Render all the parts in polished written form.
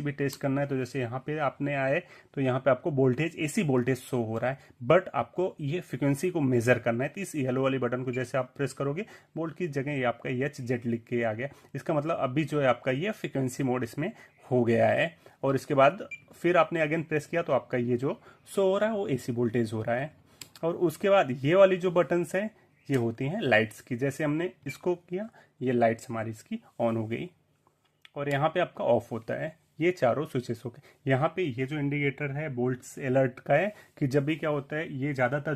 भी टेस्ट करना है तो जैसे यहाँ पे आपने आए तो यहाँ पे आपको वोल्टेज AC वोल्टेज शो हो रहा है, बट आपको ये फ्रिक्वेंसी को मेजर करना है। तो इस येलो वाली बटन को जैसे आप प्रेस करोगे वोल्ट की जगह ये आपका HZ लिख के आ गया। इसका मतलब अभी जो है आपका ये फ्रिक्वेंसी मोड इसमें हो गया है। और इसके बाद फिर आपने अगेन प्रेस किया तो आपका ये जो शो हो रहा है वो AC वोल्टेज हो रहा है। और उसके बाद ये वाली जो बटन्स हैं ये होती हैं लाइट्स की। जैसे हमने इसको किया ये लाइट्स हमारी इसकी ऑन हो गई, और यहाँ पे आपका ऑफ होता है। ये चारों स्विचेस हो गए। यहाँ पे ये जो इंडिकेटर है वोल्ट्स अलर्ट का है कि जब भी क्या होता है, ये ज़्यादातर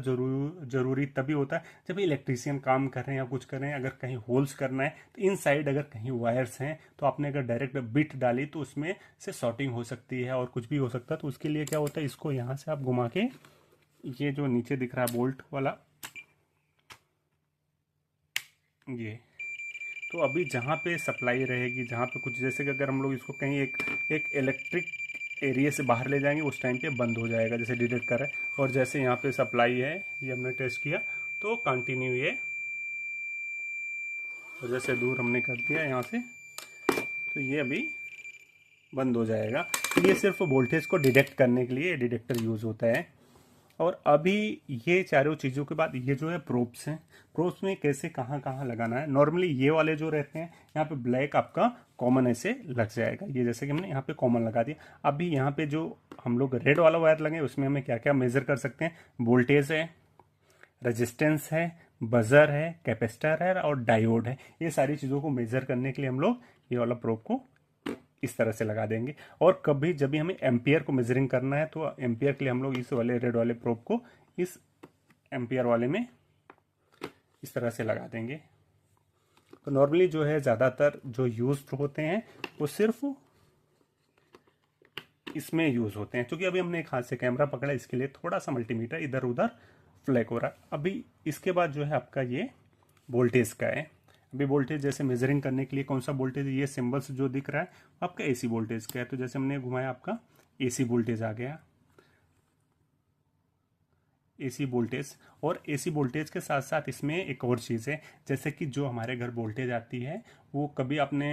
जरूरी तभी होता है जब इलेक्ट्रीशियन काम कर रहे हैं या कुछ कर रहे हैं। अगर कहीं होल्स करना है तो इन साइड अगर कहीं वायर्स हैं तो आपने अगर डायरेक्ट बिट डाली तो उसमें से शॉर्टिंग हो सकती है और कुछ भी हो सकता है। तो उसके लिए क्या होता है, इसको यहाँ से आप घुमा के ये जो नीचे दिख रहा है बोल्ट वाला, ये तो अभी जहाँ पे सप्लाई रहेगी, जहाँ पे कुछ जैसे कि अगर हम लोग इसको कहीं एक इलेक्ट्रिक एरिया से बाहर ले जाएंगे उस टाइम पे बंद हो जाएगा जैसे डिटेक्ट कर रहा है। और जैसे यहाँ पे सप्लाई है ये हमने टेस्ट किया तो कंटिन्यू ये, और जैसे दूर हमने कर दिया यहाँ से तो ये अभी बंद हो जाएगा। तो ये सिर्फ वोल्टेज को डिटेक्ट करने के लिए डिटेक्टर यूज़ होता है। और अभी ये चारों चीज़ों के बाद ये जो है प्रोब्स हैं, प्रोब्स में कैसे कहाँ कहाँ लगाना है। नॉर्मली ये वाले जो रहते हैं यहाँ पे ब्लैक आपका कॉमन ऐसे लग जाएगा, ये जैसे कि हमने यहाँ पे कॉमन लगा दिया। अभी यहाँ पे जो हम लोग रेड वाला वायर लगे उसमें हमें क्या क्या मेजर कर सकते हैं, वोल्टेज है, रेजिस्टेंस है, बजर है, कैपेसिटर है और डायोड है। ये सारी चीज़ों को मेजर करने के लिए हम लोग ये वाला प्रोब को इस तरह से लगा देंगे। और कभी जब भी हमें एम्पियर को मेजरिंग करना है तो एम्पियर के लिए हम लोग इस वाले रेड वाले प्रोब को इस एम्पियर वाले में इस तरह से लगा देंगे। तो नॉर्मली जो है ज़्यादातर जो यूज होते हैं वो सिर्फ इसमें यूज होते हैं। क्योंकि अभी हमने एक हाथ से कैमरा पकड़ा इसके लिए थोड़ा सा मल्टीमीटर इधर उधर फ्लैक हो रहा है। अभी इसके बाद जो है आपका ये वोल्टेज का है। अभी वोल्टेज जैसे मेजरिंग करने के लिए कौन सा वोल्टेज, ये सिंबल्स जो दिख रहा है आपका AC वोल्टेज का है। तो जैसे हमने घुमाया आपका AC वोल्टेज आ गया, AC वोल्टेज। और AC वोल्टेज के साथ साथ इसमें एक और चीज़ है, जैसे कि जो हमारे घर वोल्टेज आती है वो कभी आपने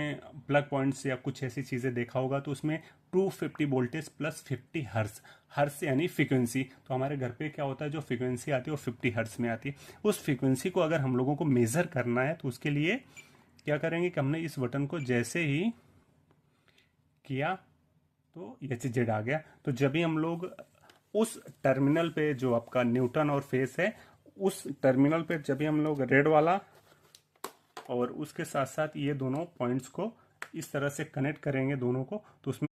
प्लग पॉइंट्स या कुछ ऐसी चीज़ें देखा होगा तो उसमें 250 वोल्टेज प्लस 50 हर्ट्ज, हर्ट्ज यानी फ्रीक्वेंसी। तो हमारे घर पे क्या होता है जो फ्रीक्वेंसी आती है वो 50 हर्ट्ज में आती है। उस फ्रीक्वेंसी को अगर हम लोगों को मेज़र करना है तो उसके लिए क्या करेंगे कि हमने इस बटन को जैसे ही किया तो HZ आ गया। तो जब भी हम लोग उस टर्मिनल पे जो आपका न्यूटन और फेस है उस टर्मिनल पे जब भी हम लोग रेड वाला और उसके साथ साथ ये दोनों पॉइंट्स को इस तरह से कनेक्ट करेंगे दोनों को, तो उसमें